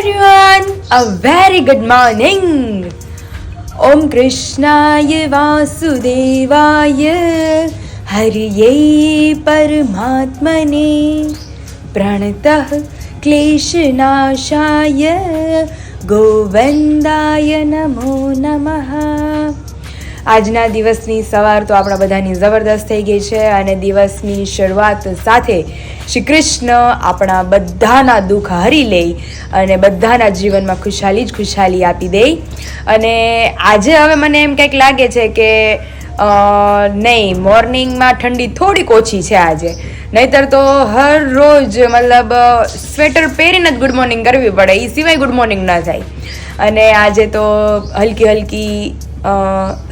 everyone, a very good morning. Om Krishnaya Vasudevaya Hariye Paramatmane Pranatah Kleshanashaya Govindaya Namo Namaha. આજના દિવસની સવાર તો આપણા બધાની જબરદસ્ત થઈ ગઈ છે અને દિવસની શરૂઆત સાથે શ્રી કૃષ્ણ આપણા બધાના દુઃખ હરી લે અને બધાના જીવનમાં ખુશાલી જ ખુશાલી આપી દે. અને આજે હવે મને એમ કંઈક લાગે છે કે નહીં, મોર્નિંગમાં ઠંડી થોડીક ઓછી છે આજે, નહીતર તો હર રોજ મતલબ સ્વેટર પહેરીને જ ગુડ મોર્નિંગ કરવી પડે, એ સિવાય ગુડ મોર્નિંગ ન થાય. અને આજે તો હલકી હલકી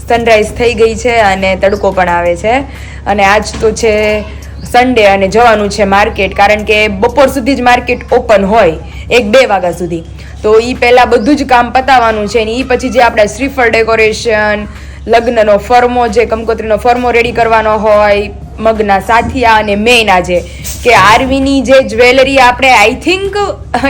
સનરાઈઝ થઈ ગઈ છે અને તડકો પણ આવે છે. અને આજ તો છે સન્ડે અને જવાનું છે માર્કેટ, કારણ કે બપોર સુધી જ માર્કેટ ઓપન હોય 1-2 વાગ્યા સુધી. તો એ પહેલાં બધું જ કામ પતાવવાનું છે. ને એ પછી જે આપણા શ્રીફળ ડેકોરેશન, લગ્નનો ફરમો, જે કંકોત્રીનો ફરમો રેડી કરવાનો હોય, મગના સાથિયા, અને મેઇન આજે કે આરવીની જે જ્વેલરી આપણે આઈ થિંક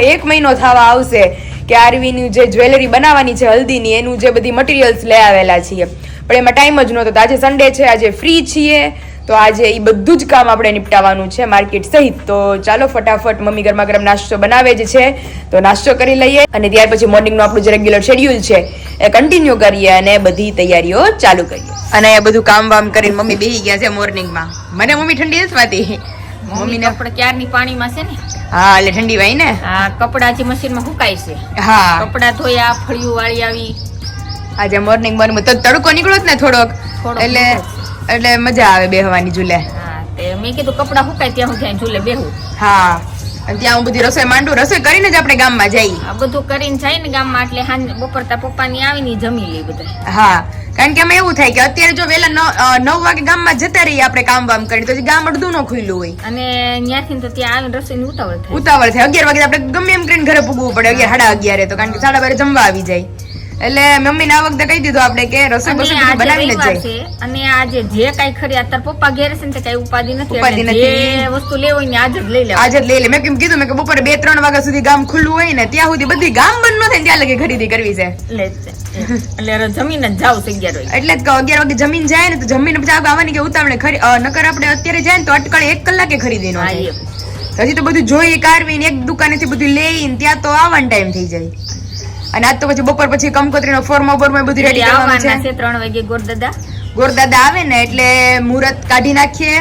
1 મહિનો થવા આવશે કે આરવીની જે જ્વેલરી બનાવવાની છે હલ્દીની, એનું જે બધી મટીરિયલ્સ લઈ આવેલા છીએ, પણ એમાં ટાઈમ જ નહોતો. તો આજે સન્ડે છે, આજે ફ્રી છીએ, તો આજે એ બધું જ કામ આપણે નિપટાવવાનું છે માર્કેટ સહિત. તો ચાલો ફટાફટ, મમ્મી ગરમા ગરમ નાસ્તો બનાવે જ છે તો નાસ્તો કરી લઈએ અને ત્યાર પછી મોર્નિંગનું આપણું જે રેગ્યુલર શેડ્યુલ છે એ કન્ટિન્યુ કરીએ અને બધી તૈયારીઓ ચાલુ કરીએ. અને એ બધું કામ વામ કરીને મમ્મી બેસી ગયા છે મોર્નિંગમાં. મને મમ્મી ઠંડી નથી થતી. મમ્મીને આપણે ક્યારની પાણીમાં છે ને. હા, એટલે ઠંડી વાય ને. હા, કપડા જે મશીનમાં સુકાય છે. હા, કપડા ધોયા, ફળિયું વાળી આવી. આજે મોર્નિંગ તો તડકો નીકળો ને થોડોક, એટલે મજા આવે બેહવાની ઝૂલે. હા, તે મેં કીધું કપડા સુકાય ત્યાં હું ત્યાં ઝૂલે બેહું. હા, અને ત્યાં હું બધી રસોઈ માંડું, રસોઈ કરીને જ આપણે ગામમાં જઈએ. આ બધું કરીને જાય ને ગામમાં, એટલે હાંજે બપોરતા પપ્પાની આવીને જમી લે બધા. હા, કારણ કે અમે એવું થાય કે અત્યારે જો વેલા 9 વાગે ગામમાં જતા રહીએ આપણે કામ વામ કરી, તો ગામ અડધું ન ખુલ્લું હોય અને ત્યાંથી તો ત્યાં આવીને રસોઈની ઉતાવળ થાય. 11 વાગે આપણે ગમે એમ કરીને ઘરે પૂગવું પડે, 11-11:30 તો, કારણ કે 12:30 જમવા આવી જાય. એટલે મમ્મીને આ વખતે કહી દીધું આપણે કે રસોઈ બનાવીને જ જાય. અને આજે જે કઈ ખરી અત્યારે પપ્પા ઘેર છે ને કઈ ઉપાધિ નથી, જે વસ્તુ લેવી હોય ને આજ જ લઈ લે. આજ જ લઈ લે. મેં કેમ કીધું, મેં કે બપોરે 2-3 વાગ્યા સુધી ગામ ખુલ્લું હોય ને ત્યાં સુધી બધી ગામ બંધ ન થાય ત્યાં લગી ખરીદી કરવી છે. એટલે જમીન જ જાવ 11 વાગે. એટલે 11 વાગે જમીન જાય ને તો જમીન પછી આવવાની કે ઉતાવળે નકર આપણે અત્યારે જાય ને તો અટકળે 1 કલાકે ખરીદી નો થાય. હજી તો બધું જોઈ કાઢવીને એક દુકાનેથી બધું લઈને ત્યાં તો આવવાનો ટાઈમ થઈ જાય. અને આજ તો પછી બપોર પછી કંકોત્રીનો ફોર્મો બધું રેડી કરવાનું છે. 3 વાગે ગોરદાદા આવે ને એટલે મુહૂર્ત કાઢી નાખીએ.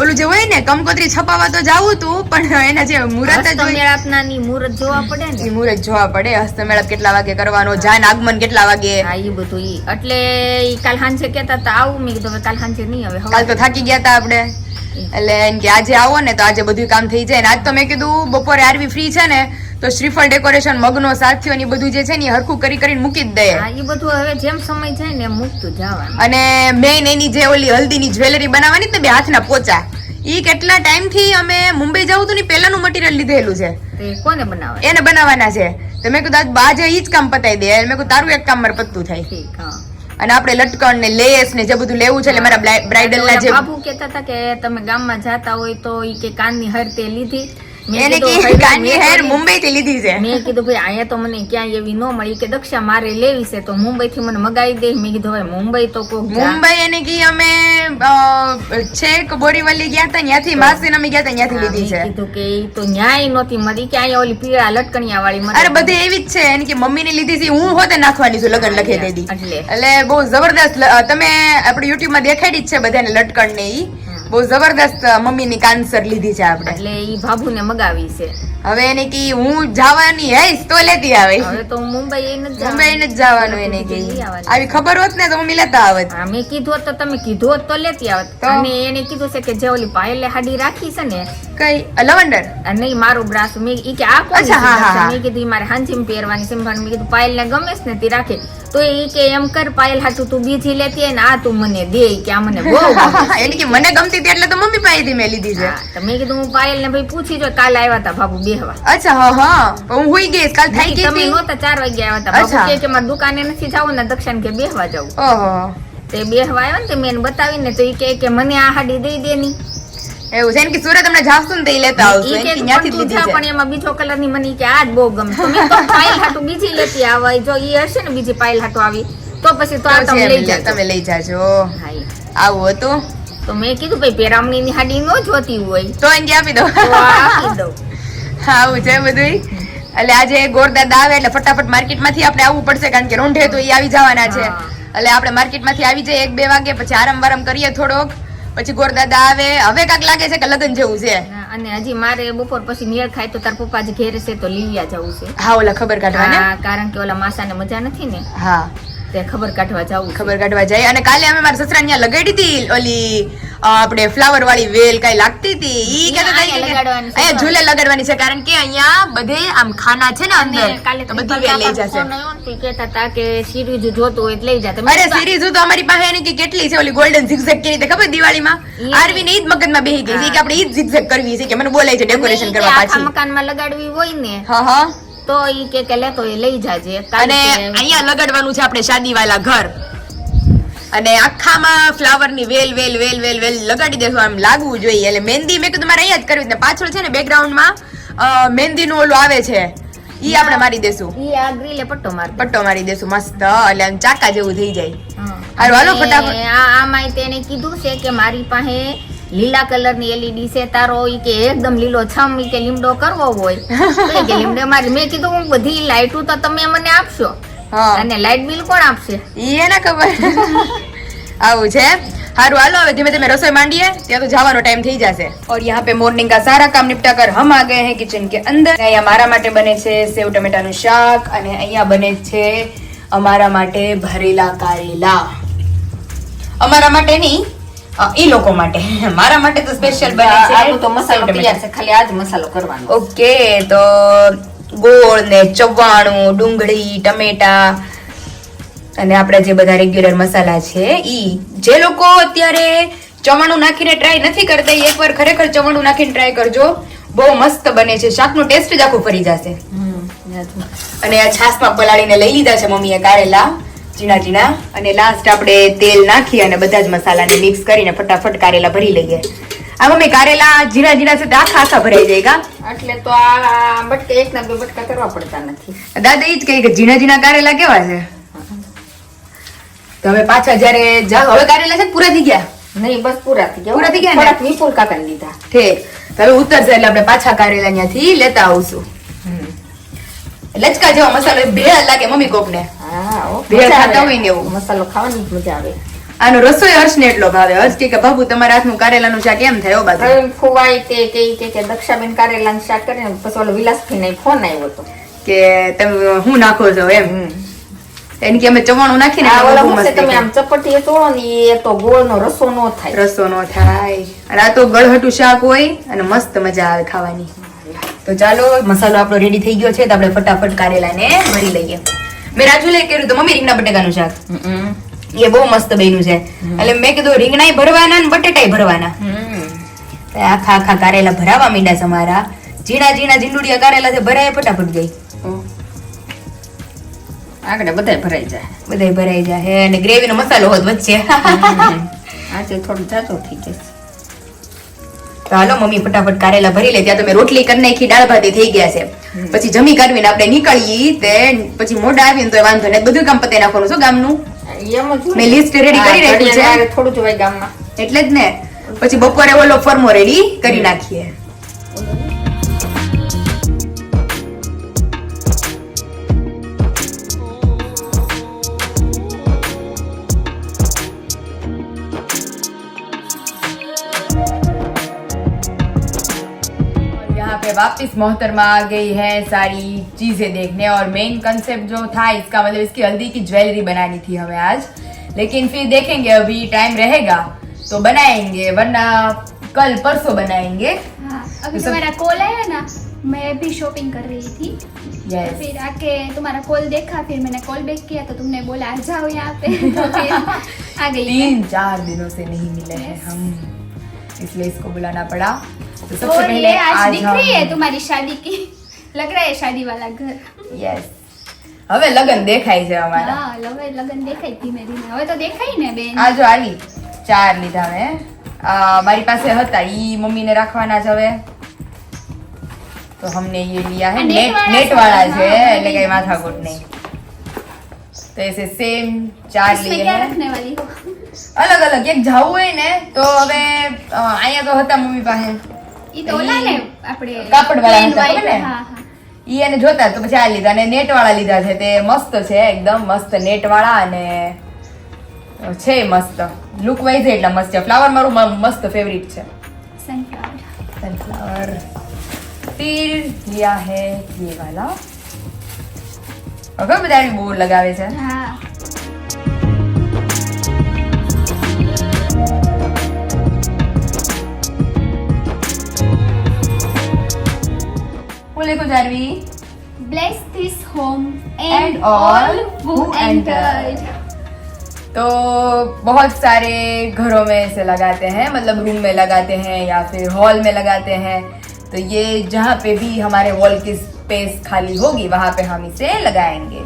ઓલું જે હોય ને કંકોત્રી છપાવવા તો જાવું તું, પણ એના જે મુહૂર્ત હસ્તમેળાપનાની મુહૂર્ત જોવા પડે ને. મુહૂર્ત જોવા પડે, હસ્તમેળાપ કેટલા વાગે કરવાનો, જાન આગમન કેટલા વાગે. હા, એ બધું એટલે કાલ સાંજે કેતા હતા આવું, મેં કીધું કાલ સાંજે નહીં આવે, કાલ તો થાકી ગયા હતા આપણે. એટલે એમ કે આજે આવો ને તો આજે બધું કામ થઈ જાય. આજ તો મેં કીધું બપોરે આરવી ફ્રી છે ને તો શ્રીફળ ડેકોરેશન, મગનો સાથીઓ ની બધું જે છે ને હરખું કરીને મૂકી જ દે. હા, એ બધું હવે જેમ સમય જાય ને મૂકતું જવાનું. અને મેઇન એની જે ઓલી હલ્દીની જ્વેલરી બનાવવાની ને 2 હાથના પોચા, ઈ કેટલા ટાઈમ થી અમે મુંબઈ જવું હતું ને પહેલાનું મટીરિયલ લીધેલું છે. કોને બનાવવા? એને બનાવવાના છે. તો મેં કીધું આજે ઈ જ કામ પતાવી દે. મેં કીધું તારું એક કામ મારે પતતું થાય. અને આપણે લટકણ ને લેસ ને જે બધું લેવું છે, એટલે મારા બ્રાઇડલ ના જે બાબુ કહેતા હતા કે તમે ગામમાં જાતા હોય તો ઈ કે કાનની હાર તે લીધી. એને કે કાનની હાર મુંબઈ થી લીધી છે. મેં કીધું ભાઈ અહીંયા તો મને ક્યાંય એવી ન મળી, કે દક્ષા મારે લેવી છે તો મુંબઈ થી મને મગાવી દે. મેં કીધું હવે મુંબઈ તો મુંબઈ એને કી અમે છેક બોરીવલી ગયા હતા, ત્યાંથી માસીને અમે ગયા હતા, ત્યાંથી લીધી છે. કીધું કે ઈ તો ન્યાય નહોતી મળી, કે અહીંયા ઓલી પીળા લટકણિયા વાળી. અરે બધે એવી જ છે. એને કે મમ્મી ને લીધી છે, હું હોતે નાખવાની છું લગન લખી દેતી. એટલે બહુ જબરદસ્ત. તમે આપણે યુટ્યુબ માં દેખાડી જ છે બધાને લટકણ ને. ઈ બહુ જબરદસ્ત મમ્મી ની કાનસર લીધી છે આપણે. એટલે ઈ બાબુ ને મગાવી છે. હવે એને કી હું જવાની હઈશ તો લેતી આવે. હવે તો મુંબઈ જ જવાનું. એને કી આવી ખબર હોત ને તો મમ્મી લેતા આવત. મેં કીધું હોત તો તમે કીધું હોત તો લેતી આવત. અને એને કીધું છે કે જે ઓલી પાયલે હાડી રાખી છે ને, કઈ લવંડર નહીં મારું બ્રાસ, મેં ઈ કે આ કોણ? મેં કીધું મારે હાંજીમ પહેરવાની છે. મેં કીધું પાયલ ને ગમે છે ને તે રાખે. તો એ કે એમ કર પાયલ હાટું તું બીજી લેતી ને આ તું મને દે, કે આ મને બહુ એને કે મને ગમતી હતી એટલે તો મમ્મી પાસેથી મેં લીધી છે. તો મેં કીધું હું પાયલ ને ભાઈ પૂછી જો, કાલ આવ્યા હતા બાબુ બેહવા. અચ્છા, હા, હું હોઈ ગઈ કાલ થઈ ગઈ. તમે નહોતા 4 વાગે આવ્યા હતા. બાબુ કે મારે દુકાને નથી જવું ને દક્ષાને કે બેહવા જવું. ઓહો, તે બેહવા આવ્યા ને તે મેં બતાવીને તો એ કે મને આ હાડી દઈ દે ની. એવું છે ને કે સુરત હમણાં જાવશું ને તો ઈ લેતા આવશું ઈ કે એનથી ન્યાથી જ પણ તું લીધી જા, છે પણ એમાં બીજો કલર ની મને ઈ કે આ જ બહુ ગમે તો મેં તો પાયલ હાટુ બીજી લેતી આવે જો ઈ હશે ને બીજી પાયલ હાટુ આવી તો પછી તો આ તો તમે છે, લઈ જાજો. તમે લઈ જાજો હા, ઈ. આવું હતું તો મેં કીધું ભાઈ પેરામણી ની હાડી નો જોતી હોય તો એને આપી દો તો આ આપી દઉં. આવું છે બધું. એટલે આજે ગોરદાદા આવે એટલે ફટાફટ માર્કેટ માંથી આપણે આવવું પડશે કારણ કે રોંઢે તો ઈ આવી જવાના છે. હા. એટલે આપણે માર્કેટ માંથી આવી જઈએ 1-2 વાગે, પછી આરામ વારામ કરીએ થોડોક, પછી ગોરદાદા આવે. હવે કાંઈક લાગે છે કે લગ્ન જેવું છે. હા, અને હજી મારે બપોર પછી નિયર ખાય તો તાર પપ્પા જ ઘેર છે તો લીલિયા જવું છે. હા, ઓલા ખબર કાઢવા ને. હા, કારણ કે ઓલા માસાને મજા નથી ને હા, તે ખબર કાઢવા જવું છે. ખબર કાઢવા જાય. અને કાલે અમે મારા સસરા ત્યાં લગાડી હતી ઓલી આપણે ફ્લાવર વાળી વેલ કઈ લાગતી હતી. ઈ કહેતા હતા કે લગાડવાની છે. અહીંયા ઝૂલે લગાડવાની છે કારણ કે અહીંયા બધે આમ ખાના છે ને અંદર અને કાલે તો બધી વેલ લઈ જશે. ફોન આવ્યો ને તો ઈ કહેતા હતા કે સિરીઝ જોતું હોય એટલે લઈ જાતે. અરે સિરીઝ તો અમારી પાસે એની કે કેટલી છે ઓલી ગોલ્ડન ઝિગઝેગ કરી તે ખબર દિવાળીમાં આરવી ને ઈ જ મગજમાં બેહી ગઈ છે કે આપણે ઈ જ ઝિગઝેગ કરવી છે કે મને બોલાય છે ડેકોરેશન કરવા પાછી. મકાનમાં લગાડવી હોય ને હા હા. તો ઈ કે લેતો એ લઈ જાજે. અને અહીંયા લગાડવાનું છે આપણે શાદી વાળા ઘર અને આખામાં ફ્લાવર ની વેલ વેલ વેલ વેલ વેલ લગાડી દેશું આમ લાગવું જોઈએ. એટલે મહેંદી મેં કીધું મારે અહીંયા જ કરવી છે. પાછળ છે ને બેકગ્રાઉન્ડ માં મહેંદી નું ઓલું આવે છે ઈ આપણે મારી દેશું. ઈ આ ગ્રીલે પટ્ટો મારી દેશું મસ્ત એટલે આમ ચાકા જેવું થઈ જાય. હા. હારું હાલો ફટાફટ. અને આમાંય તેને કીધું છે કે મારી પાસે લીલા કલર ની એલઈડી છે તારો ઈ કે એકદમ લીલો છમ ઈ કે લીમડો કરવો હોય તો ઈ કે લીમડો મારી. મેં કીધું હું બધી લાઈટો તો તમે મને આપશો હા અને લાઈટ બિલ કોણ આપશે? ઈ એને ખબર. આવું છે. हारू हालो अब धीमे धीमे रसोई मांडिए ત્યાં तो જવાનો ટાઈમ થઈ જશે. और यहाँ पे मॉर्निंग का सारा काम निपटा कर हम आ गए हैं किचन के अंदर. અહીંયા મારા માટે બને છે સેવ ટમેટાનું શાક અને અહીંયા બને છે અમારા માટે ભરેલા કારેલા. અમારા માટે નહીં ઈ લોકો માટે. મારા માટે તો સ્પેશિયલ બને છે. આ તો મસાલો તૈયાર છે, ખાલી આજ મસાલો કરવાનો. ઓકે તો ગોળ ને ચવાણું ડુંગળી ટમેટા અને આપણા જે બધા રેગ્યુલર મસાલા છે ઈ. જે લોકો અત્યારે ચવાણું નાખીને ટ્રાય નથી કરતા એકવાર ખરેખર ચવાણું નાખીને ટ્રાય કરજો, બહુ મસ્ત બને છે. શાકનો ટેસ્ટ જ આખું ફરી જશે. અને આ છાશમાં પલાળીને લઈ લીધા છે મમ્મીએ કારેલા ઝીણા ઝીણા અને લાસ્ટ આપણે તેલ નાખી અને બધા જ મસાલાને મિક્સ કરીને ફટાફટ કારેલા ભરી લઈએ. આ મમ્મી કારેલા ઝીણા ઝીણા છે આખા આખા ભરાઈ જાય કા? એટલે તો આ બટકા એક ના બે બટકા કરવા પડતા નથી. દાદા ઈ જ કહે કે ઝીણા ઝીણા કારેલા કેવા છે. તો હવે પાછા જયારે જાવ હવે કારેલા છે પૂરા થઈ ગયા? નહીં બસ પૂરા થઈ ગયા. પૂરા થઈ ગયા ને? થોડાક વિપુલ કાકાને લીધા. ઠીક. તો હવે ઉતરશે એટલે આપણે પાછા કારેલા ત્યાંથી લેતા આવશું. લચકા જેવો મસાલો ભેળ લાગે મમ્મી કોકને. હા ભેળ ખાતા હોય ને એવું મસાલો ખાવાની જ મજા આવે. આનો રસોઈ હર્ષને એટલો ભાવે. હર્ષ કે બાબુ તમારા હાથનું કારેલાનું શાક એમ થાય બાજુ. હવે ફુવાઈ તે કે દક્ષાબેન કારેલાનું શાક કરે ને પછી ઓલો વિલાસભાઈ ને ફોન આવ્યો હતો કે તમે હું નાખો છો એમ. એને કે અમે ચવાણું નાખીને આ ઓલા બહુ હું છે મસ્ત તમે આમ ચપટી તોડો ને એ તો ગોળનો રસો નો થાય. રસો નો થાય અને આ તો ગળહટું શાક હોય અને મસ્ત મજા આવે ખાવાની. તો ચાલો મસાલો આપણો રેડી થઈ ગયો છે તો આપણે ફટાફટ કારેલાને ભરી લઈએ. મેં રાજુ લઈ કર્યું તો મમ્મી રીંગણા બટેકાનું શાક એ બહુ મસ્ત બન્યું છે. એટલે મેં કીધું રીંગણાય ભરવાના ને બટેટાય ભરવાના. આખા આખા કારેલા ભરાવા માંડ્યા છે મારા. ઝીણા ઝીણા ઝીંડુડિયા કારેલા છે ભરાય ફટાફટ ગઈ. આગળ બધાય ભરાઈ જાય. બધાય ભરાઈ જાય અને ગ્રેવીનો મસાલો હોત વચ્ચે. આજે થોડું જાજો થઈ જશે. તો હાલો મમ્મી ફટાફટ કારેલા ભરી લે. ત્યાં તો મેં રોટલી કરી નાખી, દાળ ભાત થઈ ગયા છે. પછી જમી કાઢવીને આપણે નીકળીએ તે પછી મોડા આવીને તો વાંધો નહીં બધું કામ પતાઈ નાખવાનું શું ગામનું. મેં લિસ્ટ રેડી કરી રાખ્યું છે થોડું જોવાય ગામમાં એટલે જ ને. પછી બપોરે ઓલો ફોર્મો રેડી કરી નાખીએ. वापस मोहतरमा आ गई है सारी चीजें देखने और मेन कंसेप्ट जो था इसका मतलब इसकी हल्दी की ज्वेलरी बनानी थी हमें आज, लेकिन फिर देखेंगे अभी टाइम रहेगा तो बनाएंगे वरना कल परसों बनाएंगे. हाँ, अभी तुम्हारा कॉल आया ना मैं भी शॉपिंग कर रही थी. yes. फिर आके तुम्हारा कॉल देखा फिर मैंने कॉल बैक किया तो तुमने बोला आ जाओ यहाँ पे तो फिर आ गई. 3-4 दिनों से नहीं मिले हैं हम इसलिए इसको बुलाना पड़ा. तो सबसे और पहले ये आज आज दिख रही है तुम्हारी शादी की लग रहा है शादी वाला घर. यस હવે લગન દેખાય છે અમારા. હા લગન દેખાય ધીમે ધીમે હવે તો દેખાય ને બેન. આ જો આવી 4 લીધા મેં મારી પાસે હતા, ઈ મમ્મીને રાખવાના જ હવે, તો हमने ये लिया है नेट वाला છે, એટલે કઈ માથાકૂટ નહીં. तो ऐसे सेम 4 इसमें लिए क्या हैं रखने वाली हो? अलग अलग. એક જાવું હોય ને તો હવે અહીંયા તો હતા મમ્મી પાસે, ઈ તો ઓલા ને આપણે કાપડ વાળા plain હતા, white, ખબર ને? હા હા. ઈ એને જોતા તો પછી આ લીધા, અને નેટ વાળા લીધા છે. તે મસ્ત છે, એકદમ મસ્ત નેટ વાળા, અને છે મસ્ત, લુક વાઇઝ એટલા મસ્ત છે. ફ્લાવર મારું મસ્ત ફેવરિટ છે, Sunflower. सनफ्लावर. फिर लिया है ये वाला, હવે બધા બહુ લગાવે છે. હા હું લખું જારવી, bless this home And and all all who who entered. entered. तो बहुत सारे घरों में इसे लगाते हैं, मतलब रूम में लगाते हैं या फिर हॉल में लगाते हैं. तो ये जहाँ पे भी हमारे वॉल की स्पेस खाली होगी वहाँ पे हम इसे लगाएंगे.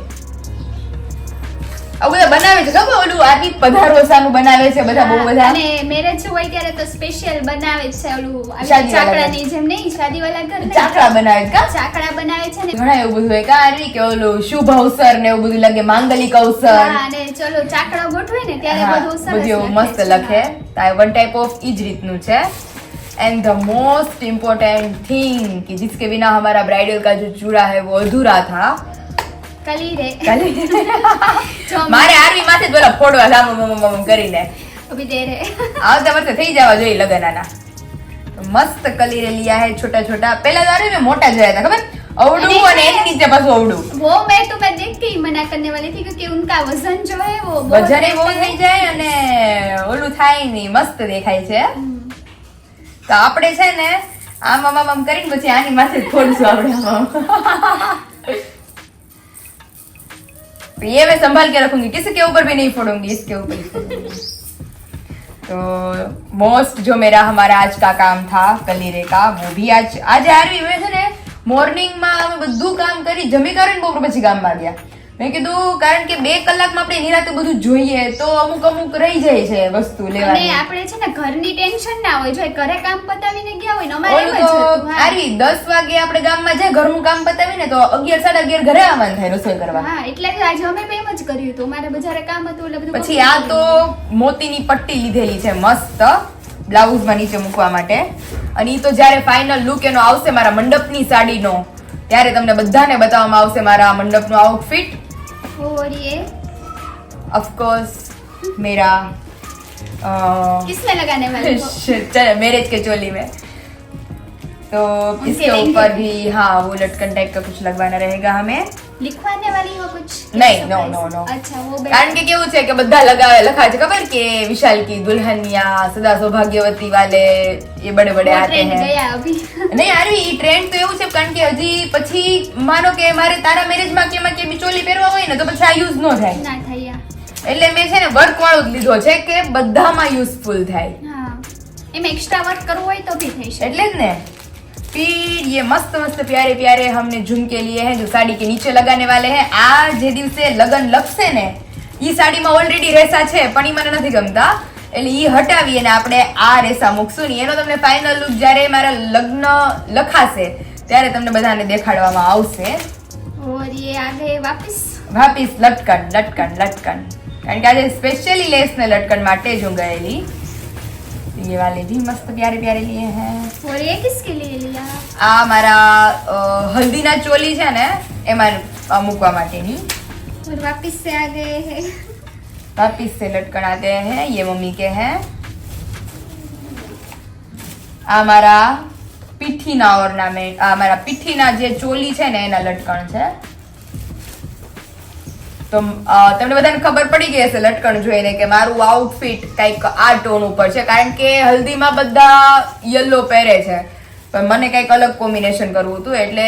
अब બધા બનાવે છે ખબર, ઓલું આદિ પધારોસાનું બનાવે છે બધા, બહુ બધા. અને મેરેજ હોય ત્યારે તો સ્પેશિયલ બનાવે જ છે ઓલું આવી શાદી વાળા ચાકડાની જેમ નહીં, શાદી વાળા ઘર નહીં. ચાકડા બનાવે છે કા? ચાકડા બનાવે છે ને. ઘણા એવું બધું હોય કા આરવી, કે ઓલું શુભ અવસર ને એવું બધું લગે, માંગલિક અવસર. હા, અને ચલો ચાકડો ગોઠવે ને ત્યારે હા, બધું સરસ બધું એવું મસ્ત છે. લખે. વન ટાઈપ ઓફ ઈ જ રીતનું છે. And the most important thing कि जिसके बिना हमारा ब्राइडल का जो चूड़ा है वो अधूरा था. કલી રે જો મારે આરવી માથે જ બોલા ફોડવા લામ કરીને અભી દે રે આવતા વર્ષે થઈ જવા જોઈએ લગન આના. તો મસ્ત કલીરે लिया है छोटा छोटा. પહેલા તો આરવી મેં મોટા જોયા હતા ખબર, અવડું અને એની નીચે પાછું અવડું. वो मैं तुम्हें देख के ही मना करने वाली थी क्योंकि उनका वजन जो है वो बहुत વજન બહુ रहता है। થઈ જાય અને ઓલું થાય નહીં, મસ્ત દેખાય છે. તો આપણે છે ને આમ આમ આમ કરીને પછી આની માથે જ ફોડશું આપણે આમ. ये मैं संभाल के रखूंगी, किसी के ऊपर भी नहीं फोड़ूंगी, इसके ऊपर ही फोड़ूंगी. तो मोस्ट जो मेरा हमारा आज का काम था कलीरे का, वो भी आज आरवी में છે ને મોર્નિંગ માં અમે બધું કામ કરી, જમી કરીને બપોર પછી ગામમાં ગયા. મેં કીધું કારણ કે 2 કલાકમાં આપણે નિરાતે બધું જોઈએ તો અમુક અમુક રહી જાય છે વસ્તુ અને લેવાની. આપણે છે ને ઘરની ટેન્શન ના હોય, જો ઘરે કામ પતાવીને ગયા હોય ને અમારે એમ ઓલું જ તો હતું, હા. આરવી 10 વાગે આપણે ગામમાં જાય, ઘરનું કામ પતાવીને તો 11 સાડા 11 ઘરે આવવાનું થાય રસોઈ કરવા. હા, એટલે જ આજે અમે બી એમ જ કર્યું હતું, મારે બજારે કામ હતું એટલે બધું પછી આ તો મોતીની પટ્ટી લીધેલી છે મસ્ત બ્લાઉઝમાં નીચે મૂકવા માટે. અને ઈ તો જ્યારે ફાઇનલ લુક એનો આવશે મારા મંડપની સાડીનો, ત્યારે તમને બધાને બતાવવામાં આવશે મારા મંડપનું આઉટફિટ. और ये ऑफ कोर्स मेरा किसमें लगाने वाले हो? मैरिज के चोली में. तो उनके इसके लेंगे ऊपर भी। भी हाँ वो लटकन टाइप का कुछ लगवाना रहेगा हमें. लिखवाने वाली हो कुछ? नहीं, no, no, no. अच्छा वो કારણ કે કેવું છે કે બધા લગાવે લખા છે ખબર કે વિશાલ की दुल्हनिया सदा सौभाग्यवती वाले ये बड़े बड़े आते ट्रेंड हैं. गया अभी નહીં આરવી ઈ ટ્રેન્ડ તો એવું છે કારણ કે હજી પછી માનો કે મારે તારા મેરેજમાં કે એમાં કે બી ચોલી પહેરવા હોય ને તો પછી આ યુઝ ન થાય. ના થયા. એટલે મેં છે ને વર્ક વાળો જ લીધો છે કે બધામાં યુઝફુલ થાય. હા, એમ એક્સ્ટ્રા વર્ક કરવું હોય તો બી થઈ શકે. એટલે જ ને. फिर ये मस्त मस्त प्यारे प्यारे हमने झुमके लिए हैं जो साड़ी के नीचे लगाने वाले हैं. આ જે દિવસે લગન લખશે ને ઈ સાડીમાં ઓલરેડી રેસા છે પણ ઈ મને નથી ગમતા, એટલે ઈ હટાવી અને આપણે આ રેસા મૂકશું ને એનો તમને ફાઇનલ લુક જ્યારે મારા લગ્ન લખાશે ત્યારે તમને બધાને દેખાડવામાં આવશે. और ये आ गए वापस. વાપીસ લટકન લટકન લટકન, કારણ કે આજે સ્પેશિયલી લેસ ને લટકન માટે જ હું ગયેલી. ये वाले भी मस्त प्यारे प्यारे लिए हैं. और ये किसके लिए लिया? આ મારા હલ્દીના ચોલી છે ને એમાં મૂકવા માટેની. और वापस से आ गए हैं. वापिस से लटकन आते हैं, ये मम्मी के हैं. આ મારા પીઠીના ઓર્નામેન્ટ, આ મારા પીઠીના જે ચોલી છે ને એના લટકણ છે. તો તમને બધાને ખબર પડી ગઈ હશે લટકણ જોઈને કે મારું આઉટફિટ કંઈક આ ટોન ઉપર છે, કારણ કે હલ્દીમાં બધા યલો પહેરે છે પણ મને કંઈક અલગ કોમ્બિનેશન કરવું હતું, એટલે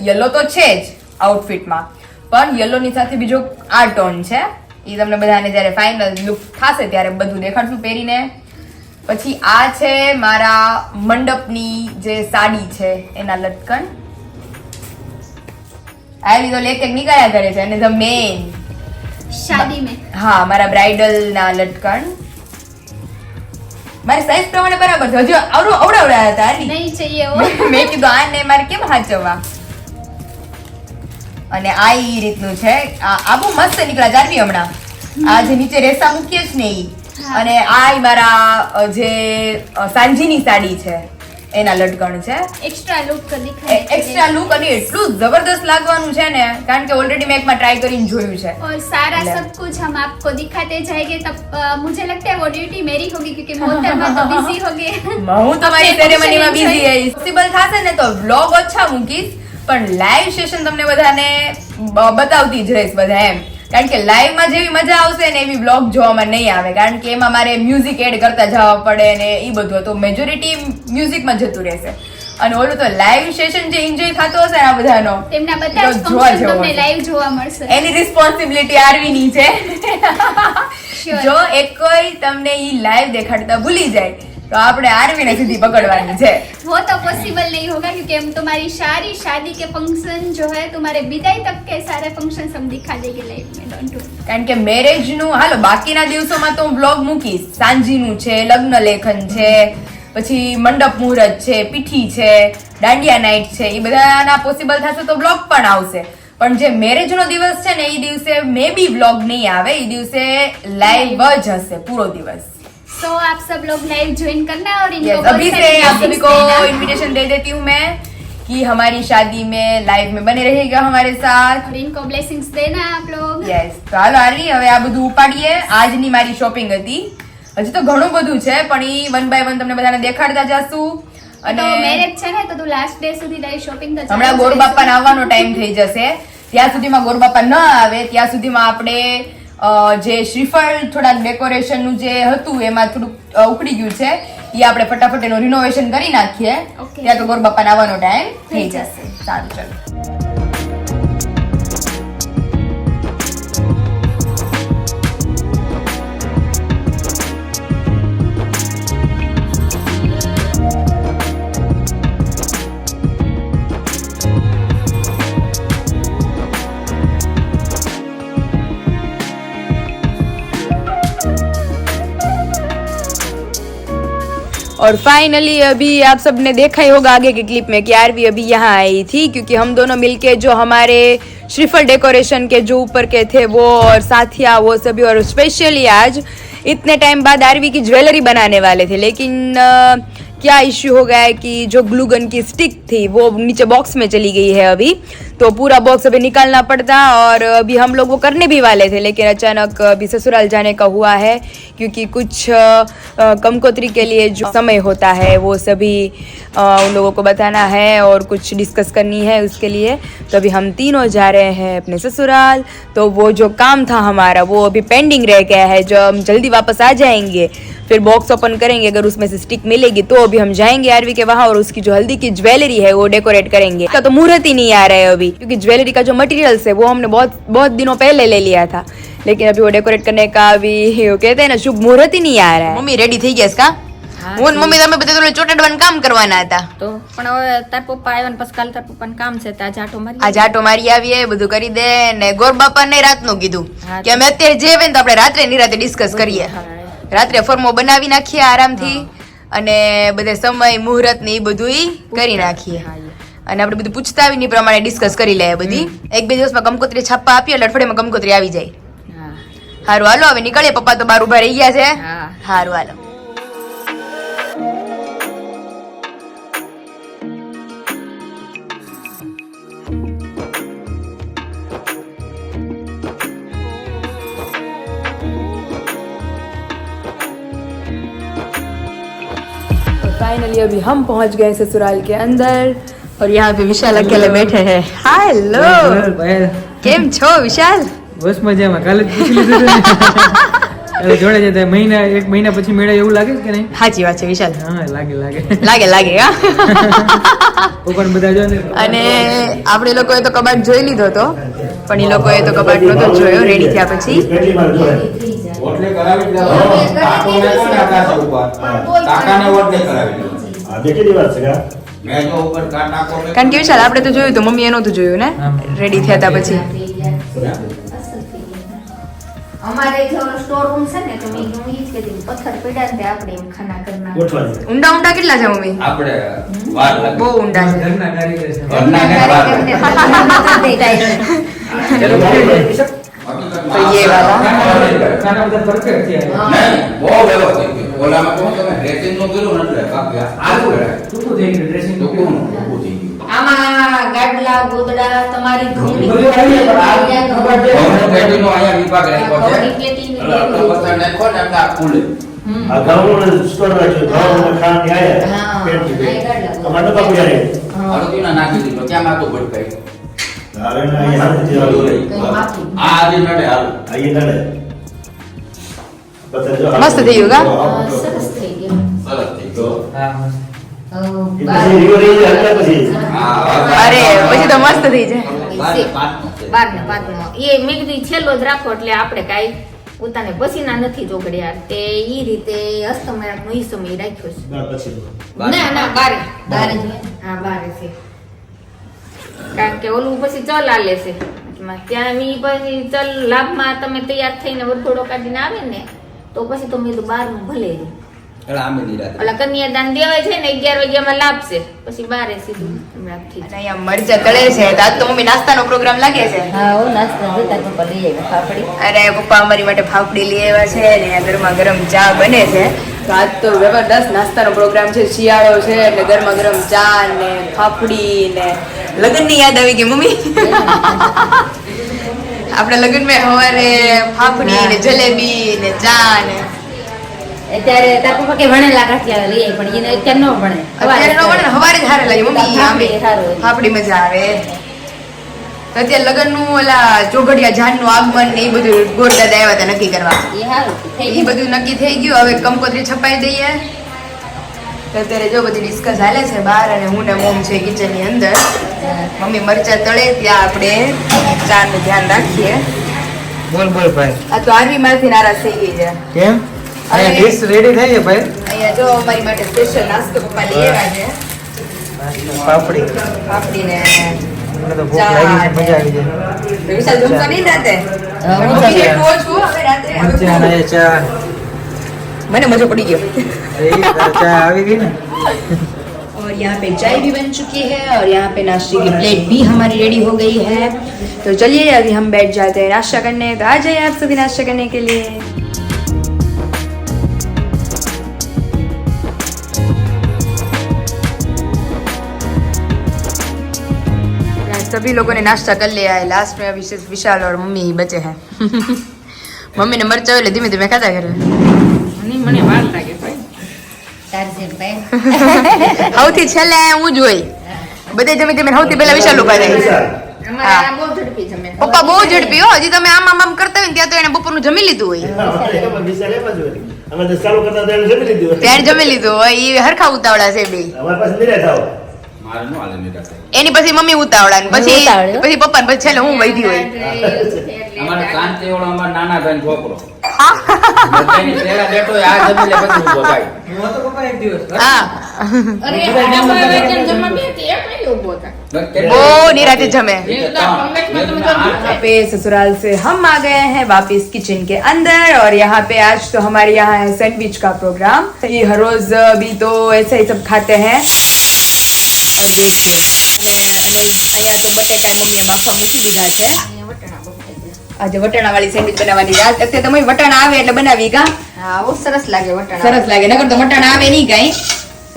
યલો તો છે જ આઉટફિટમાં પણ યલોની સાથે બીજો આ ટોન છે. એ તમને બધાને જ્યારે ફાઇનલ લુક થશે ત્યારે બધું દેખાડશું પહેરીને. પછી આ છે મારા મંડપની જે સાડી છે એના લટકણ. આવી તો લેક નીકળ્યા કરે છે. અને ધ મેન शादी में. હા મારા બ્રાઇડલ ના લટકણ. મારી સાઈઝ પ્રમાણે બરાબર છે. હજુ અવડાવડા હતા આની. નહીં चाहिए वो મેં કીધું આને મારે કેમ હાચવવા. અને આ ઈ રીતનું છે. આ બહુ મસ્ત નીકળ્યા જાનવી હમણાં. આ જે નીચે રેસા મૂકીએ છે ને ઈ. અને આ ઈ મારા જે સાંજીની સાડી છે એના લટકણ છે. एक्स्ट्रा लुक दिखाई એક્સ્ટ્રા લુક અને એટલું જબરદસ્ત લાગવાનું છે ને, કારણ કે ઓલરેडी મેં એકમાં ટ્રાય કરીને જોયું છે. और सारा ले। सब कुछ हम आपको दिखाते जाएंगे तब मुझे लगता है वो ड्यूटी मेरी होगी क्योंकि मोहतरमा तो बिजी हो गए હું તમારી સેરેમનીમાં બિઝી રહીશ. પોસિબલ થશે ને તો વ્લોગ ઓછા મૂકીશ, પણ લાઈવ સેશન તમને બધાને બતાવતી જ રહીશ બધા એમ. કારણ કે લાઈવ માં જેવી મજા આવશે ને એવી વ્લોગ જોવામાં નહીં આવે, કારણ કે એમાં મારે મ્યુઝિક એડ કરતા જવા પડે ને એ બધું, તો મેજોરિટી મ્યુઝિકમાં જતું રહેશે. અને ઓલું તો લાઈવ સેશન જે એન્જોય થતો હશે ને આ બધાનો, તેમના બધા જ તો જોવા ફંક્શન જેવો તમને હશે. લાઈવ જોવા મળશે. એની રિસ્પોન્સિબિલિટી આરવીની છે. Sure. જો એકોય તમને ઈ લાઈવ દેખાડતા ભૂલી જાય તો આપણે આરવીને સીધી પકડવાની છે. वो तो पॉसिबल नहीं होगा क्योंकि हम तुम्हारी सारी शादी के फंक्शन जो है तुम्हारे विदाई तक के सारे फंक्शन हम दिखा देंगे लाइव में. Don't do. કારણ કે મેરેજ નું હાલો બાકીના દિવસોમાં તો હું બ્લોગ મૂકીશ. સાંજીનું છે, લગ્ન લેખન છે, પછી મંડપ મુહૂર્ત છે, પીઠી છે, દાંડિયા નાઈટ છે, એ બધાના પોસિબલ થશે તો બ્લોગ પણ આવશે. પણ જે મેરેજ નો દિવસ છે ને એ દિવસે મે બી વ્લોગ નહીં આવે, એ દિવસે લાઈવ જ હશે પૂરો દિવસ. तो आप सब लोग लाइव ज्वाइन करना और इनको Yes, बहुत अभी सारी से आप सभी blessings को देना. इनविटेशन दे देती हूँ मैं कि हमारी शादी में लाइव में बने रहेगा हमारे साथ. और इनको ब्लेसिंग्स देना आप लोग. યસ, તો હાલો આરવી હવે આ બધું ઉપાડીએ. આજની મારી શોપિંગ હતી. હજી તો ઘણું બધું છે પણ ઈ વન બાય વન તમને બધાને દેખાડતા જાશું. અને અને મેરેજ છે ને તો તું લાસ્ટ ડે સુધી તારી શોપિંગ તો હમણાં ગોરબાપાને આવવાનો ટાઈમ થઈ જશે. ત્યાં સુધીમાં ગોરબાપા ન આવે ત્યાં સુધીમાં આપણે જે શ્રીફળ થોડાક ડેકોરેશન નું જે હતું એમાં થોડુંક ઉકળી ગયું છે, એ આપણે ફટાફટ એનું રિનોવેશન કરી નાખીએ. Okay. ત્યાં તો ગોરબાપાને આવવાનો ટાઈમ થઈ થઈ જશે. સારું, ચલો. और फाइनली अभी आप सबने देखा ही होगा आगे की क्लिप में कि आरवी अभी यहाँ आई थी क्योंकि हम दोनों मिलके जो हमारे श्रीफल डेकोरेशन के जो ऊपर के थे वो और साथिया वो सभी, और स्पेशली आज इतने टाइम बाद आरवी की ज्वेलरी बनाने वाले थे, लेकिन क्या इश्यू हो गया है कि जो ग्लू गन की स्टिक थी वो नीचे बॉक्स में चली गई है अभी, तो पूरा बॉक्स अभी निकालना पड़ता और अभी हम लोग वो करने भी वाले थे, लेकिन अचानक अभी ससुराल जाने का हुआ है क्योंकि कुछ कंकोत्री के लिए जो समय होता है वो सभी उन लोगों को बताना है और कुछ डिस्कस करनी है उसके लिए. तो अभी हम तीनों जा रहे हैं अपने ससुराल. तो वो जो काम था हमारा वो अभी पेंडिंग रह गया है, जो हम जल्दी वापस आ जाएंगे फिर बॉक्स ओपन करेंगे, अगर उसमें से स्टिक मिलेगी तो अभी हम जाएंगे आरवी के वहाँ और उसकी जो हल्दी की ज्वेलरी है वो डेकोरेट करेंगे. इसका तो मुहूर्त ही नहीं आ रहा है अभी क्योंकि ज्वेलरी का जो मटेरियल्स है वो हमने बहुत दिनों पहले ले लिया था, लेकिन अभी वो डेकोरेट करने का अभी वो कहते हैं ना शुभ मुहूर्त ही नहीं आ रहा है. मम्मी रेडी થઈ ગયા છે કા? હું મમ્મી તમે બધા તો ચોટાડવાનું કામ કરવાના હતા. તો પણ હવે તાર પપ્પા આવ્યા ને પછી કાલ તાર પપ્પાને કામ છે તો આજે આટો મારી આ જાટો મારી આવીએ બધું કરી દે ને ગોર બાપાને રાતનું કીધું હા. કે અમે અત્યારે જે હોય ને તો આપણે રાત્રે નિરાતે ડિસ્કસ કરીએ. રાત્રે ફોર્મો બનાવી નાખીએ આરામથી અને બધે સમય મુહૂર્ત ને એ બધું કરી નાખીએ અને આપણે બધું પૂછતા આવીને એ પ્રમાણે ડિસ્કસ કરી લઈએ બધી. એક બે દિવસમાં કંકોત્રી છાપવા આપીએ એટલે અઠવાડિયામાં કંકોત્રી આવી જાય. હા હારું હાલો હવે નીકળીએ. પપ્પા તો બહાર ઉભા રહી ગયા છે. હા હારું હાલો. फाइनली अभी हम पहुंच गए ससुराल के अंदर और यहाँ पे विशाल अकेले बैठे हैं. हेलो, કેમ છો વિશાલ? બસ મજામાં. કાલે જ પૂછી લીધું હતું ને. જોડે જતા એક મહિના પછી મેળે એવું લાગે છે કે નહીં? સાચી વાત છે વિશાલ. હા લાગે લાગે હા. ઉપર બધા જો ને અને આપણે લોકોએ તો કબાટ જોઈ લીધો હતો પણ એ લોકોએ તો કબાટ નહોતો જોયો રેડી થયા પછી. ઓટલે કરાવી દીધા. કાકોને કોને આકાશ ઉપર કાકાને ઓટલે કરાવી દીધા. આજે કેટલી વાર છે મેં જો ઉપર કાકો કારણ કે વિશાલ આપણે તો જોયું તો મમ્મીએ નહોતું જોયું ને રેડી થયા હતા પછી. અમારે જો સ્ટોર રૂમ છે ને તો મેં એ જ કહેતી હતી, પથ્થર પડ્યા ને તે આપણે એમ ખાના કરના ગોઠવાની. ઊંડા ઊંડા કેટલા છે મમ્મી? આપણે વાર લાગે. બહુ ઊંડા છે. ઘરના કારીગર છે. ઘરના ઘર વાર લાગે. તો ये वाला ખાના બધા perfect છે. નહીં, બહુ વ્યવસ્થિત છે. ઓલામાં કહું તમે રેતીનું કર્યું ને એટલે બાકી આલુ કરાય. ટૂંકું થઈ ગયું dressing. ટૂંકું થઈ ગયું. આમાં ગાડલા ગોદડા તમારી ઘઉંની બધું આવી જાય, પણ આ ખબર છે. ઘઉંની પેટીનો અહીંયા વિભાગ રાખ્યો છે. ઘઉંની પેટીની એટલે આપણે પથ્થર નાખો ને એટલે આ ખુલે. આ ઘઉંનો સ્ટોર રાખ્યો. ઘઉંનો ખાંડ આયા. હા. પેટી બે. આ ગાડલા. અમારે નતા પૂજારે. હળદીના નાખી દીધો ક્યાં માથું ભટકાય. હવે ના અહીંયા હાથ દીધો. આ આજે નડે હાલ. અહીંયા નડે. પતંગ જો મસ્ત થઈ ગયું કા? સરસ થઈ ગયો સરસ થઈ ગયો. હા, મસ્ત. એ પછી રીવો રહી જાય એટલે પછી હા, અરે પછી તો મસ્ત થઈ જાય. બાર ને પાંચનો છે. 12 ને 5નો એ મેં કીધું ઈ છેલ્લો જ રાખો એટલે આપણે કાંઈ પોતાને પસીના નથી ચોગડ્યા તે ઈ રીતે અસ્તમેળાનો ઈ સમય રાખ્યો છે બાર પછી ના ના બારે હા બારે છે કારણ કે ઓલું પછી ચલ આલે છે ત્યાં ઈ પછી ચલ લાભમાં તમે તૈયાર થઈને વરઘોડો કાઢીને આવે ને તો પછી તો મેં તો 12નું ભલે રહે. એટલે આમે દીધા. ઓલા કન્યાદાન દેવાય છે ને 11 વાગ્યામાં લાભશે પછી બારે સીધું રાખી અને અહીંયા મરચા તળે છે તો આજ તો મમ્મી નાસ્તાનો પ્રોગ્રામ લાગે છે. હા ઓ નાસ્તો જોતા પપ્પા લઈ આવ્યા ફાફડી અરે પપ્પા અમારી માટે ફાફડી લઈ આવ્યા છે ને અહીંયા ગરમા ગરમ ચા બને છે તો આજ તો જબરદસ્ત નાસ્તાનો પ્રોગ્રામ છે. શિયાળો છે એટલે ગરમા ગરમ ચા ને ફાફડી ને લગ્નની યાદ આવી ગઈ મમ્મી. આપણે લગ્નમાં સવારે ફાફડી ને જલેબી ને ચા ને અત્યારે તાર પપ્પા કે ભણેલા કાઠિયા લઈ આવી પણ એને અત્યારે ન ભણે અત્યારે નો બને ને સવારે જ હારે લાગે મમ્મી આમે ફાફડી સારું. ફાફડી મજા આવે તો અત્યારે લગ્નનું ઓલા ચોઘડિયા જાનનું આગમન ને એ બધું ગોરદાદા આવ્યા હતા નક્કી કરવા એ સારું થઈ એ બધું નક્કી થઈ ગયું. હવે કંકોત્રી છપાઈ દઈએ તો અત્યારે જો બધી ડિસ્કસ હાલે છે બહાર અને હું ને મોમ છે કિચન ની અંદર. મમ્મી મરચા તળે ત્યાં આપણે ચા નું ધ્યાન રાખીએ. બોલ બોલ ભાઈ. આ તો આરવી માંથી નારાજ થઈ ગઈ છે. કેમ? અહીંયા dish ready થઈ છે ભાઈ. અહીંયા જો અમારી માટે સ્પેશિયલ નાસ્તો પપ્પા લઈ આવ્યા છે. પાપડી. પાપડી ને મને તો ભૂખ લાગી છે, મજા આવી જાય. તો વિશાલ જમતો નહીં રાતે? મજા મમ્મી આવે. જેટલું ઓછું હવે રાતે મરચાં અને એ ચા. મને મજો પડી ગયો. ચા આવી ગઈ ને. और यहाँ पे चाय भी बन चुकी है और यहाँ पे नाश्ते की प्लेट भी हमारी रेडी हो गई है. तो चलिए अभी हम बैठ जाते हैं नाश्ता करने. तो आ जाइए आप सभी नाश्ता करने के लिए. सभी लोगों ने नाश्ता कर लिया है. लास्ट में अभी सिर्फ विशाल और मम्मी ही बचे हैं. मम्मी ने मरचा ले धीमे धीमे खाता करे. મને વાર લાગે ભાઈ ચાર્જર ભાઈ સૌથી છેલ્લે હું જ હોય. બધે જમી જમીને સૌથી પહેલા વિશાલ ઉભા રહે. અમારે આ બહુ ઝડપી જમે પપ્પા બહુ ઝડપી હો. હજી તમે આમ આમ આમ કરતા હોય ને ત્યાં તો એને બપોરનું જમી લીધું હોય. વિશાલ એમ જ હોય. અમે તો ચાલુ કરતા તો એને જમી લીધું હોય. ત્યાં જમી લીધું હોય. એ હરખા ઉતાવળા છે બે. અમારી પાસે નિરાશ આવો. મારે નો હાલે નહીં રાખે. એની પછી મમ્મી ઉતાવળા ને પછી ઉતાવળ્યો. પછી પપ્પા ને પછી છેલ્લે હું વૈધી હોય. અમારે શાંતિ વાળો અમારો નાના ભાઈ છોકરો બધાની પહેલા બેઠો હોય, આ જમી લે પછી ઊભો થાય. હું હતો પપ્પા એક દિવસ. હા અરે આમાં વેચન જમા બે તે કઈ ઉભો હતા બહુ નિરાતે જમે. એ તો ત્રણ. यहाँ पे ससुराल से हम आ गए हैं वापस किचन के अंदर और यहाँ पे आज तो हमारे यहाँ है सैंडविच का प्रोग्राम. ये हर रोज अभी तो ऐसा ही सब खाते हैं. और देखिए અહીંયા તો બટેટા મમ્મીએ બાફવા મૂકી દીધા છે. આજે વટાણા વાળી સેન્ડવિચ બનાવવાની રાત. અત્યારે તમે વટાણા આવે એટલે બનાવી કા હા બહુ સરસ લાગે વટાણા સરસ લાગે. નકર તો વટાણા આવે નહીં કાંઈ.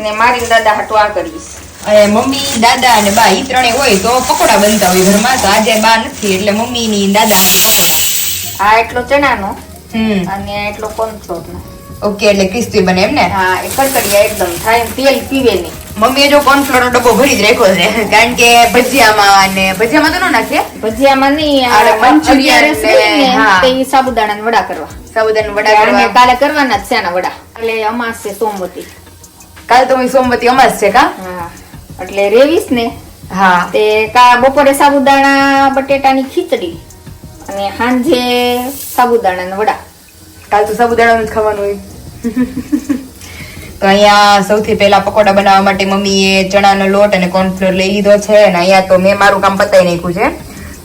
ને મારી દાદા હાટુ આ કરીશ અને મમ્મી દાદા અને બા ઈ ત્રણે હોય તો પકોડા બનતા હોય ઘરમાં. તો આજે બા નથી એટલે મમ્મી ની દાદા હાટુ પકોડા. આ એટલો ચણાનો હમ અને એટલો કોર્નફ્લોરનો ઓકે એટલે ક્રિસ્પી બને એમ ને. હા એ કડકડિયા એકદમ થાય તેલ પીવે નહીં મમ્મીએ જો કોર્નફ્લોર નો ડબ્બો ભરી જ રાખ્યો છે કારણ કે ભજીયામાં અને ભજીયામાં તો ન નાખીએ. ભજીયામાં નહીં આ આ મંચુરિયન મંચુરિયન છે ને હા. તે ઈ સાબુદાણાના વડા કરવા સાબુદાના વડા અને કરવા. કાલે કરવાના જ છે આના વડા એટલે અમાસ છે સોમવતી કાલ તો સોમવતી અમાસ છે કા. હા એટલે રેવીસ ને હા તે બપોરે સાબુદાણા બટેટાની ખીચડી અને સાંજે સાબુદાણાના વડા કાલ તો સાબુદાણાનું જ ખાવાનું હોય. તો અહીંયા સૌથી પહેલા પકોડા બનાવવા માટે મમ્મીએ ચણાનો લોટ અને કોર્નફ્લોર લઈ લીધો છે અને અહીંયા તો મેં મારું કામ પતાવી નાખ્યું છે.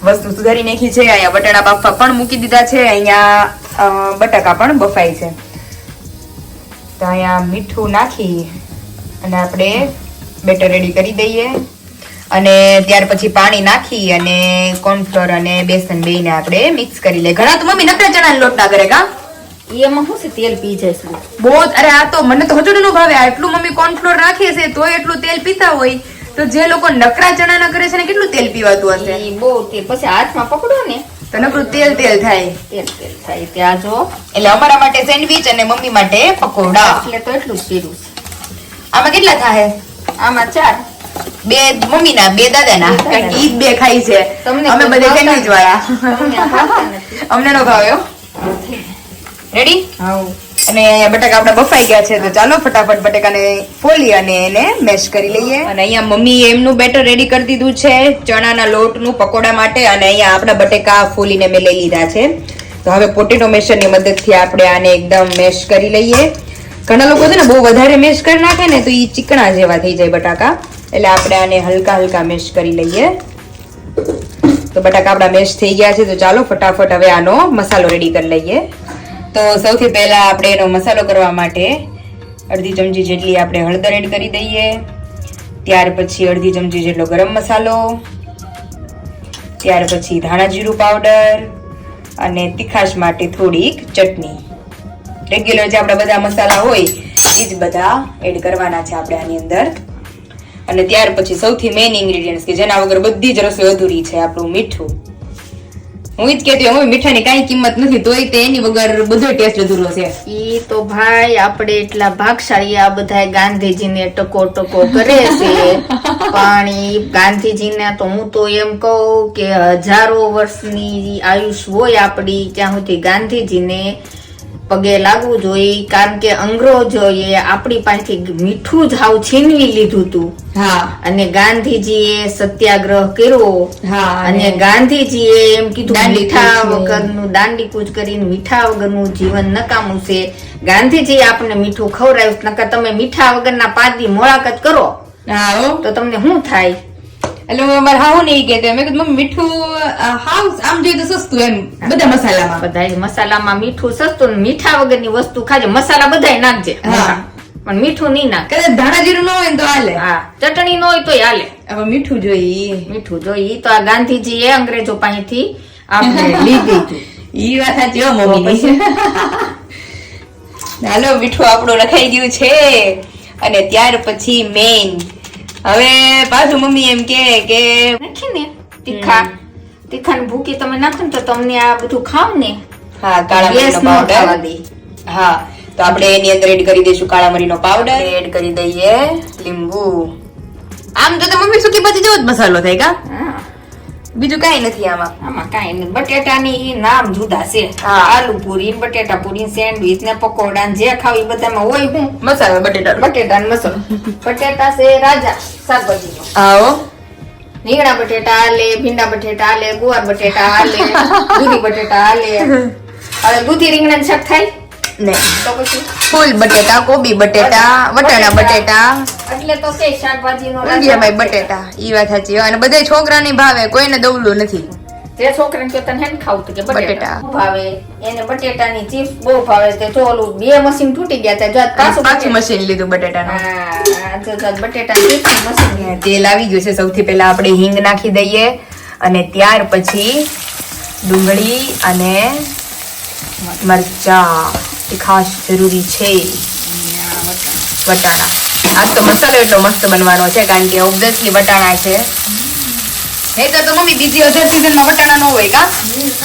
વસ્તુ સુધારી નાખી છે. અહીંયા બટાટા બાફવા પણ મૂકી દીધા છે. અહીંયા બટાકા પણ બફાય છે. તો અહીંયા મીઠું નાખી અને આપણે બેટર રેડી કરી દઈએ અને ત્યાર પછી પાણી નાખી અને કોર્નફ્લોર અને બેસન બેયને આપણે મિક્સ કરી લઈએ. ઘણા તો મમ્મી નકરા ચણાનો લોટ ના કરે કા? એમાં શું છે તેલ પી જાય છે બહુ અરે આ તો મને તો હજુ ન ભાવે. આટલું મમ્મી કોર્નફ્લોર રાખે છે તોય એટલું તેલ પીતા હોય તો જે લોકો નકરા ચણા ના કરે છે ને કેટલું તેલ પીવાતું હશે. ઈ બહુ તેલ પછી હાથમાં પકડો ને તો નકરું તેલ તેલ થાય. તેલ તેલ થાય ત્યાં જો એટલે અમારા માટે સેન્ડવિચ અને મમ્મી માટે પકોડા. એટલે તો એટલું જ કર્યું છે. આમાં કેટલા થાય? આમાં 4 બે મમ્મી ના બે દાદા ના કારણ કે ઈ જ બે ખાઈ છે. તમને અમે કોઈ બધા ભાવતા સેન્ડવિચ વાળા. તમને ભાવતા નથી. અમને નો ભાવ્યો. રેડી? હાઉ અને અહીંયા બટાકા આપણા બફાઈ ગયા છે તો ચાલો ફટાફટ બટાકાને ફોલી અને એને મેશ કરી લઈએ. અને અહીંયા મમ્મી એમનું બેટર રેડી કરી દીધું છે ચણાના લોટનું પકોડા માટે અને અહીંયા આપણા બટેકા ફોલીને મેં લઈ લીધા છે. તો હવે પોટેટો મેશરની મદદથી આપણે આને એકદમ મેશ કરી લઈએ. ઘણા લોકો છે ને બહુ વધારે મેશ કરી નાખે ને તો એ ચીકણા જેવા થઈ જાય બટાકા એટલે આપણે આને હલકા હલકા મેશ કરી લઈએ. તો બટાકા આપણા મેશ થઈ ગયા છે તો ચાલો ફટાફટ હવે આનો મસાલો રેડી કરી લઈએ. તો સૌથી પહેલા આપણે એનો મસાલો કરવા માટે અડધી ચમચી જેટલી આપણે હળદર એડ કરી દઈએ. ત્યાર પછી અડધી ચમચી જેટલો ગરમ મસાલો, ત્યાર પછી ધાણા જીરું પાવડર અને તીખાશ માટે થોડીક ચટણી. રેગ્યુલર જે આપણા બધા મસાલા હોય એ જ બધા એડ કરવાના છે આપણે આની અંદર. અને ત્યાર પછી સૌથી મેઇન ઇન્ગ્રેડિયન્ટ્સ કે જેના વગર બધી જ રસોઈ અધૂરી છે આપણું મીઠું. હું જ કહેતી હોય મીઠાની કાંઈ કિંમત નથી તોય તે એની વગર બધો ટેસ્ટ અધૂરો છે. ઈ તો ભાઈ આપણે એટલા ભાગશાળી આ બધા ગાંધીજીને ટકો ટકો કરે છે પણ ઈ ગાંધીજીને તો હું તો એમ કહું કે હજારો વર્ષની આયુષ હોય આપણી ત્યાં સુધી ગાંધીજીને પગે લાગવું જોઈએ કારણ કે અંગ્રેજોએ આપણી પાસેથી મીઠું જ હાવ છીનવી લીધું હતું. હા અને ગાંધીજીએ સત્યાગ્રહ કર્યો હા અને ગાંધીજીએ એમ કીધું દાંડી મીઠા કૂચ. વગરનું દાંડી કૂચ કરીને મીઠા વગરનું જીવન નકામું છે. ગાંધીજીએ આપણને મીઠું ખવડાવ્યું નકર તમે મીઠા વગરના 5 દી મોળાકત કરો હા હો. તો તમને શું થાય? એટલે હું અમારે હાવ નહીં કહેતો મેં કીધું મમ્મી મીઠું હાવ આમ જોઈએ તો સસ્તું એમ બધા મસાલામાં. બધાય મસાલામાં મીઠું સસ્તું ને મીઠા વગરની વસ્તુ ખાજે. મસાલા બધાય નાખજે હા. પણ મીઠું નહીં નાખ. કદાચ ધાણા જીરું ન હોય ને તો હાલે. હા ચટણી ન હોય તોય હાલે. હવે મીઠું જોઈએ મીઠું જોઈએ તો આ ગાંધીજીએ અંગ્રેજો પાસેથી આપણે લીધી હતી. ઈ વાત સાચી હો મમ્મી. હાલો મીઠું આપણું નખાઈ ગયું છે અને ત્યાર પછી મેઇન હવે પાછું મમ્મી એમ કે નાખીને તીખાની ભૂકી તમે નાખો ને તો તમને આ બધું ખાવ ને હા કાળા ગેસ મરીનો ન થવા પાવડર. દે. હા તો આપણે એની અંદર એડ કરી દઈશું કાળા મરીનો પાવડર, એડ કરી દઈએ લીંબુ. આમ તો મમ્મી સુકી ભાજી જેવો જ મસાલો થાય કા? હા બીજું કઈ નથી આમાં. આમાં કાંઈ નહીં. બટેટાની નામ જુદા છે. હા. આલુ પૂરી, બટેટા પૂરી, સેન્ડવીચ ને પકોડા ને જે ખાવ એ બધામાં હોય હું મસાલો બટેટાનો. બટેટા ને મસાલો. બટેટા છે રાજા શાકભાજીનો. આવો રીંગણા બટેટા આલે, ભીંડા બટેટા આલે, ગુવાર બટેટા આલે, દૂધી બટેટા આલે. હવે દૂધી રીંગણા શાક થાય ને તો પછી ફૂલ બટેટા, કોબી બટેટા, વટાણા બટેટા, એટલે તો કે શાકભાજીનો ઊંધિયામાં બટેટા. ઈ વાત સાચી હો. અને બધા છોકરાને ભાવે કોઈને દવલું નથી. જે છોકરાને કે તને હેન ખાવું તો કે બટેટા. બટેટા ભાવે એને બટેટાની ચિપ્સ બહુ ભાવે તે જો ઓલું 2 મશીન તૂટી ગયા હતા જો આજ પાછું પાછું મશીન લીધું બટેટાનું. હા જો બટેટાની ચિપ્સ મશીન તેલ આવી ગયું છે. સૌથી પહેલા આપણે હિંગ નાખી દઈએ અને ત્યાર પછી ડુંગળી અને મરચા એ ખાસ જરૂરી છે. વટાણા આજ તો મસાલો એટલો મસ્ત બનવાનો છે કારણ કે ઓબ્વિયસલી વટાણા છે. નહીંતર તો મમ્મી બીજી અધર સીઝનમાં વટાણા ન હોય કા?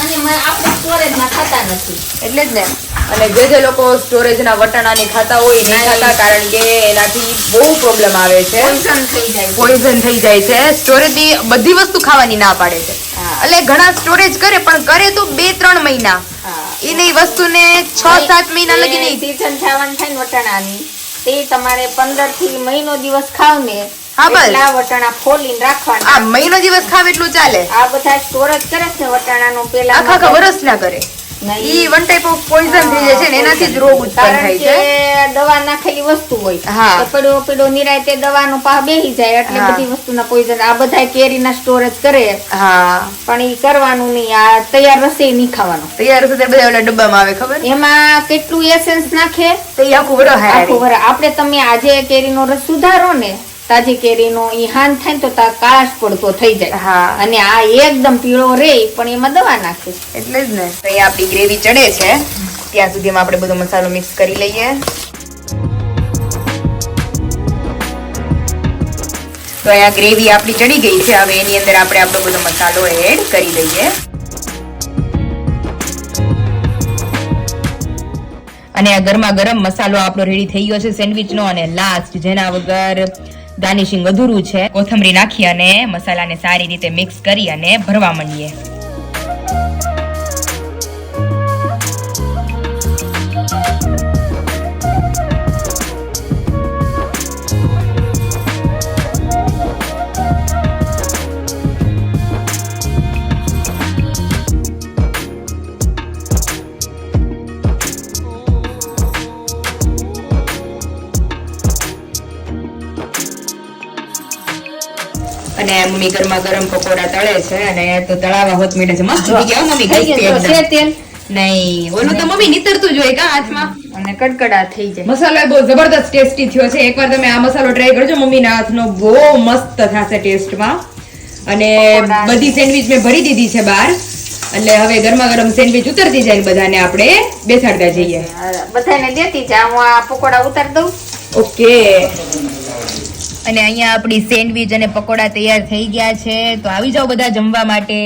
અને આપણે સ્ટોરેજમાં ખાતા નથી એટલે જ ને. અને જે લોકો સ્ટોરેજના વટાણાની ખાતા હોય નહીં ખાતા કારણ કે એનાથી બહુ પ્રોબ્લેમ આવે છે. પોઈઝન થઈ જાય છે. પોઈઝન થઈ જાય છે. સ્ટોરેજની બધી વસ્તુ ખાવાની ના પાડે છે. હા. એટલે ઘણા સ્ટોરેજ કરે પણ કરે તો 2-3 મહિના. હા. એને વસ્તુને 6-7 મહિના લગી નહીં. સીઝન થવાની થાય ને વટાણાની તે તમારે 15 થી મહિનો દિવસ ખાવ ને હા, બસ. એટલા વટાણા ફોલીને રાખવાના. આ મહિનો દિવસ ખાવ એટલું ચાલે. આ બધા સ્ટોરેજ કરે છે વટાણાનો પેલા આખા વરસ ના કરે. ઈ વન ટાઈપ ઓફ પોઈઝન થઈ જાય છે ને એનાથી જ રોગ ઉત્પન્ન કારણ થાય કે છે. દવા નાખેલી વસ્તુ હોય હા. તો પડો નિરાયતે દવાનો પાહ બેહી જાય એટલે હા. બધી વસ્તુના પોઈઝન આ બધા કેરીના સ્ટોરેજ કરે હા પણ ઈ કરવાનું નહીં. આ તૈયાર રસોઈ નહીં ખાવાનો. તૈયાર થતા બધા ઓલા ડબ્બામાં આવે ખબર એમાં કેટલું એસેન્સ નાખે તો ઈ આખું વરસ હારે. આખું વરસ. આપણે તમે આજે કેરીનો રસ સુધારો ને તાજી કેરીનો ઈ હાન થાય ને તો કાળાશ પડતો થઈ જાય. હા. અને આ એકદમ પીળો રે પણ એમાં દવા નાખે. એટલે જ ને. તો અહીંયા આપણી ગ્રેવી ચડે છે ત્યાં સુધીમાં આપણે બધો મસાલો મિક્સ કરી લઈએ. તો અહીંયા ગ્રેવી આપણી ચડી ગઈ છે. હવે એની અંદર આપણે આપણો બધો મસાલો એડ કરી દઈએ. અને આ ગરમા ગરમ મસાલો આપણો રેડી થઈ ગયો છે સેન્ડવિચનો. અને લાસ્ટ જેના વગર ગાર્નિશિંગ અધૂરું છે, કોથમરી નાખી અને મસાલાને સારી રીતે મિક્સ કરી અને ભરવા માંડીએ. અને મમ્મી ગરમા ગરમ પકોડા તળે છે અને તો તળાવા હોત મીઠે છે. મસ્ત થઈ ગયા હો મમ્મી. થઈ ગઈ ગયું તો છે તેલ નહીં ઓલું તો મમ્મી નીતરતું જ હોય કા હાથમાં. અને કડકડા થઈ જાય. મસાલો એ બહુ જબરદસ્ત ટેસ્ટી થયો છે. એકવાર તમે આ મસાલો ટ્રાય કરજો, મમ્મીના હાથનો બહુ મસ્ત થશે ટેસ્ટમાં. અને પકોડા. બધી સેન્ડવિચ મેં ભરી દીધી છે બહાર, એટલે હવે ગરમા ગરમ સેન્ડવિચ ઉતરતી જાય ને બધાને આપણે બેસાડતા જઈએ. બધાને દેતી જા. હું આ પકોડા ઉતાર દઉં. ઓકે. અને અહીંયા આપણી સેન્ડવિચ અને પકોડા તૈયાર થઈ ગયા છે. તો આવી જાઓ બધા જમવા માટે.